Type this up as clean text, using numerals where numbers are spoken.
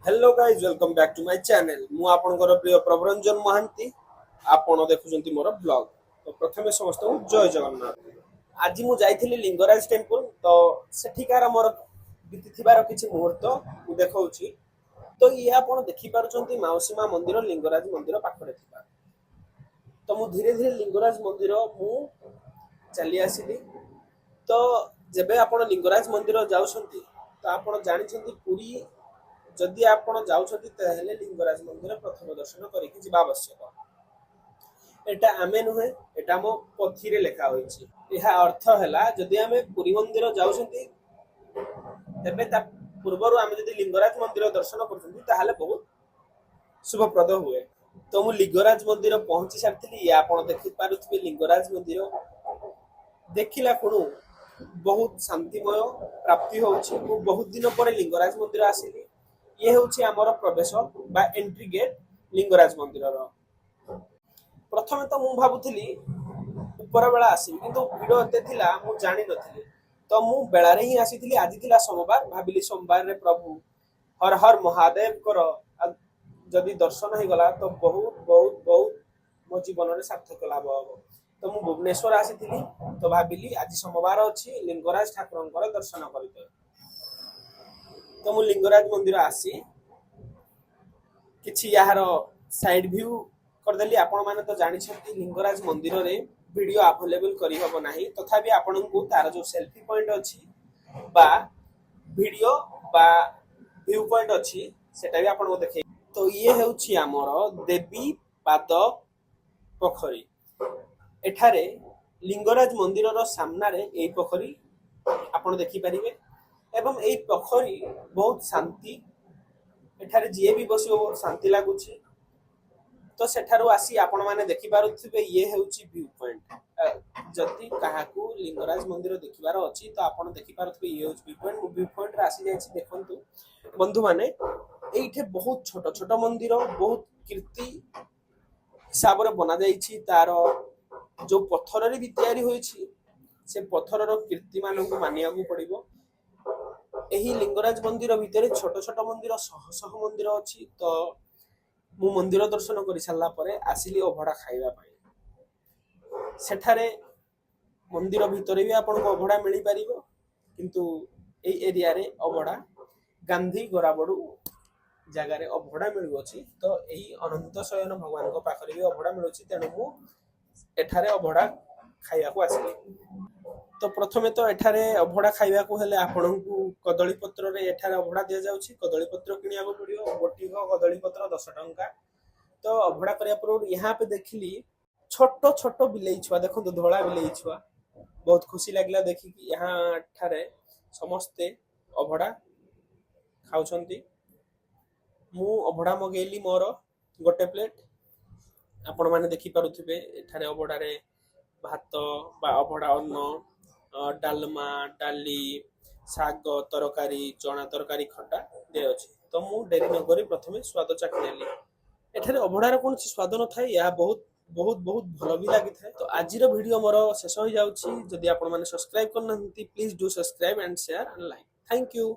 Hello guys welcome back to my channel मु आपनकर प्रिय प्रभरंजन महांती आपण देखुचंती मोर ब्लॉग। तो प्रथमे समस्त जय जगन्नाथ। आज मु जाइथिली लिंगराज टेम्पल तो सेठिकार मोर बीतीथिबार किछि मुहूर्त मु देखौछि। तो ये आपण देखि पारुचंती माउसीमा मंदिर लिंगराज मंदिर पाखरे थिबा। तो मु धीरे धीरे लिंगराज मंदिर मु चली आसिली। तो जेबे आपण लिंगराज मंदिर जाउछंती तो आपण जानिछंती पुरी जदि आपण जाउछंती ताहेले लिंगराज मंदिर प्रथम दर्शन करिकि जिबा आवश्यक। एटा आमे नुहे, एटा मो पथिरे लेखा होइछि। एहा अर्थ हैला जदि आमे पुरी मंदिर जाउछंती तेबे ता पूर्वरु आमे जदि लिंगराज मंदिर दर्शन करछंती ताहाले बहुत शुभप्रद हुए। तो मु लिंगराज मंदिर पहुंची सारथिली। या आपण देखि पारुथिबे लिंगराज मंदिर देखिला खुणु बहुत शांतिमय प्राप्ति होउछि। मु बहुत दिन पर लिंगराज मंदिर आसिली। ये होउछि हमर प्रवेश बा एंट्री गेट लिंगराज मंदिर रो। प्रथमे तो मु भाबुथिली ऊपर बेला आसी किंतु भिड एते थिला मु जानि नथिली। तो मु बेला रे ही आसीथिली। आज थिला सोमवार, भाबिली सोमवार रे प्रभु हर हर महादेव कर जदि दर्शन हो गला तो बहुत बहुत बहुत मो जीवन रे सार्थक लाभ हो। तो मु भुवनेश्वर आसीथिली। तो भाबिली आज सोमवार अछि लिंगराज ठाकुरंकर दर्शन करिते। तो मु लिंगराज मंदिर आसी किछि यार साइड व्यू करदेली। आपण माने तो जानि छथि लिंगराज मंदिर रे वीडियो अवेलेबल करि हबो नाही। तथापि आपनकु तार जो सेल्फी पॉइंट अछि बा वीडियो बा व्यू पॉइंट अछि सेटा भी आपन को देखै। तो ये हेउछि हमर देवी पाद पोखरी। एठारे लिंगराज मंदिर रो सामना रे एई पोखरी आपण देखि परिबे। एवं एई पोखरी बहुत शांति। एठारे जे भी बसियो बहुत शांति लागुछि। तो सेठारु आसी आपण माने देखि पारुथिबे ये हेउछि व्यू पॉइंट। जति काहाकू लिंगराज मंदिर देखिबार अछि तो आपण देखि पारुथिबे ये हेउछि व्यू पॉइंट। व्यू पॉइंट रे आसी जायछि देखंतु बंधु माने एइठे बहुत छोट छोट मंदिर बहुत कीर्ति हिसाब रे बना जायछि। तार जो पत्थर रे भी तयारी होइछि से पत्थर रो कीर्ति मानकु मानियाकू पड़िबो। एही लिंगराज मंदिर भितरे छोट छोट मंदिर शह शह मंदिर अछि। तो मु मंदिर दर्शन करि सारला परे आसिली अभडा खाइबा पई। सेठारे मंदिर भितरे भी आपन को अभडा मिली परिबो किंतु एई एरिया रे अभडा गांधी गोराबडू जगह रे अभडा मिलु अछि। तो एही अनंत शयन भगवान को पाखरे भी अभडा मिलुछि। तेनु मु एठारे अभडा खाइया को आसिली। तो प्रथमे तो एठारे अभडा खाइबा को हेले आपनकु कदली पत्र रे एठारे अभडा दिया जाउछि। कदली पत्र किनिया को पड़ियो। गोटी को कदली पत्र 10 टंका। तो अभडा करिया पर यहाँ पे देखिली छोट छोट बिलेई छुआ देखो तो धोला बिलेई छुआ बहुत खुशी लागला देखि कि यहाँ ठारे समस्ते अभडा खाउछंती। मु अभडा मगेली मोर गोटे प्लेट। आपण माने देखि पारुथिबे एठारे अभडा रे भात बा अभडा अन्न डालमा डाली शाग तरकारी चना तरकारी खटा दे अछि। तो मु डेरी न करी प्रथमे स्वाद चाखि लेली। एठारे अभडार कोन स्वाद न थाए या बहुत बहुत बहुत भल भी लागि थाए। तो आजिर वीडियो मोर शेष हो जाउछि। जदि आपण माने सब्सक्राइब करनहंती please do subscribe and share and like. Thank you.